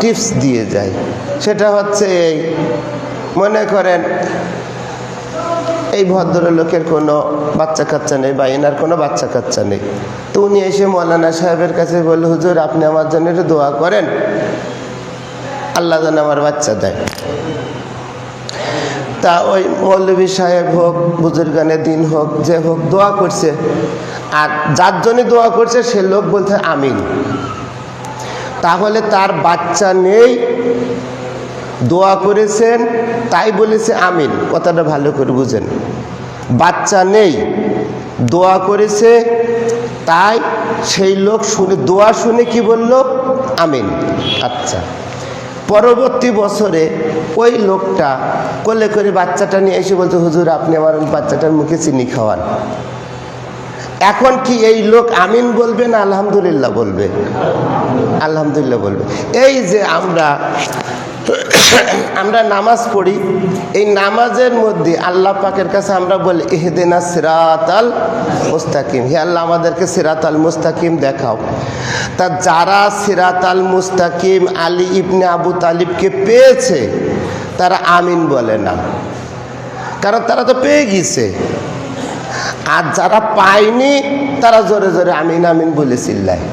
Tips দিয়ে যায়। সেটা হচ্ছে এই, মনে করেন এই ভদ্রলোকের কোনো বাচ্চা কাচ্চা নেই বা এনার কোনো বাচ্চা কাচ্চা নেই, তো উনি এসে মৌলানা সাহেবের কাছে বলল, হুজুর আপনি আমার জন্য একটু দোয়া করেন, আল্লাহ যেন আমার বাচ্চা দেয়। তা ওই মৌলভী সাহেব হোক, বুজুর্গানে দিন হোক, যে হোক, দোয়া করছে, আর যার জন্য দোয়া করছে সে লোক বলছে আমিন। তাহলে তার বাচ্চা নেই, দোয়া করেছেন তাই বলেছে আমিন। কথাটা ভালো করে বুঝেন, বাচ্চা নেই, দোয়া করেছে তাই সেই লোক শুনে, দোয়া শুনে কি বলল? আমিন। আচ্ছা, পরবর্তী বছরে ওই লোকটা কোলে করে বাচ্চাটা নিয়ে এসে বলছে, হুজুর আপনি আমার বাচ্চাটার মুখে চিনি খাওয়ান। এখন কি এই লোক আমিন বলবে না আলহামদুলিল্লাহ বলবে? আলহামদুলিল্লাহ বলবে। এই যে আমরা নামাজ পড়ি, এই নামাজের মধ্যে আল্লাহ পাকের কাছে আমরা বলি ইহদিনাস সিরাতাল মুস্তাকিম, হে আল্লাহ আমাদেরকে সিরাতাল মুস্তাকিম দেখাও। তা যারা সিরাতাল মুস্তাকিম আলী ইবনে আবু তালিবকে পেয়েছে তারা আমিন বলে না, কারণ তারা তো পেয়ে গেছে। আর যারা পায়নি তারা জোরে জোরে আমিন আমিন বলে চিল্লায়।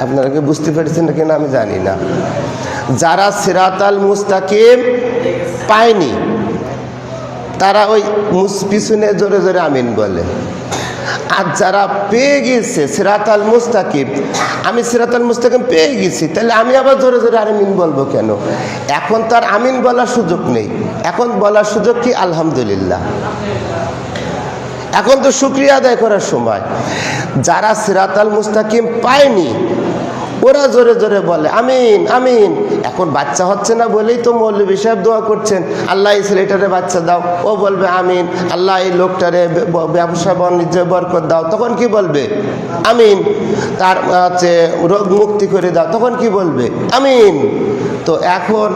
আপনারা কি বুঝতে পেরেছেন কিনা আমি জানি না। যারা সিরাতাল মুস্তাকিম পায়নি তারা ওই পিছনে জোরে জোরে আমিন বলে। আর যারা পেয়ে গেছে সিরাতাল মুস্তাকিম, আমি সিরাতাল মুস্তাকিম পেয়ে গেছি, তাহলে আমি আবার জোরে জোরে আমিন বলবো কেন? এখন তার আমিন বলার সুযোগ নেই, এখন বলার সুযোগ কি? আলহামদুলিল্লাহ। এখন তো শুকরিয়া আদায় করার সময়। যারা সিরাতাল মুস্তাকিম পায়নি ওরা জোরে জোরে বলে আমিন আমিন। এখন বাচ্চা হচ্ছে না বলেই তো মৌলভী সাহেব দোয়া করছেন, আল্লাহ এই ছেলেটারে বাচ্চা দাও, ও বলবে আমিন। আল্লাহ এই লোকটারে ব্যবসা বাণিজ্য বরকত দাও, তখন কি বলবে? আমিন। তার হচ্ছে রোগ মুক্তি করে দাও, তখন কি বলবে? আমিন। তো এখন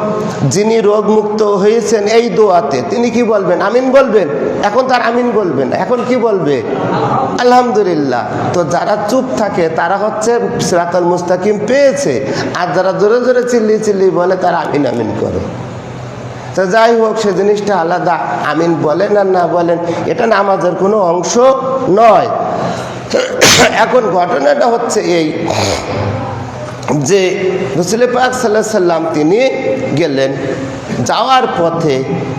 যিনি রোগ মুক্ত হয়েছেন এই দোয়াতে, তিনি কি বলবেন? আমিন বলবেন। এখন তার আমিন বলবেন, এখন কি বলবে? আলহামদুলিল্লাহ। তো যারা চুপ থাকে তারা হচ্ছে সিরাতাল মুস্তাকিম পেয়েছে, আর যারা জোরে জোরে চিল্লি চিল্লি বলে তারা আমিন আমিন করে। তো যাই হোক, সে জিনিসটা আলাদা। আমিন বলেন আর না বলেন এটা নামাজের কোনো অংশ নয়। এখন ঘটনাটা হচ্ছে এই যে রাসূল পাক সাল্লাল্লাহু আলাইহি ওয়াসাল্লাম তিনি গেলেন, যাওয়ার পথে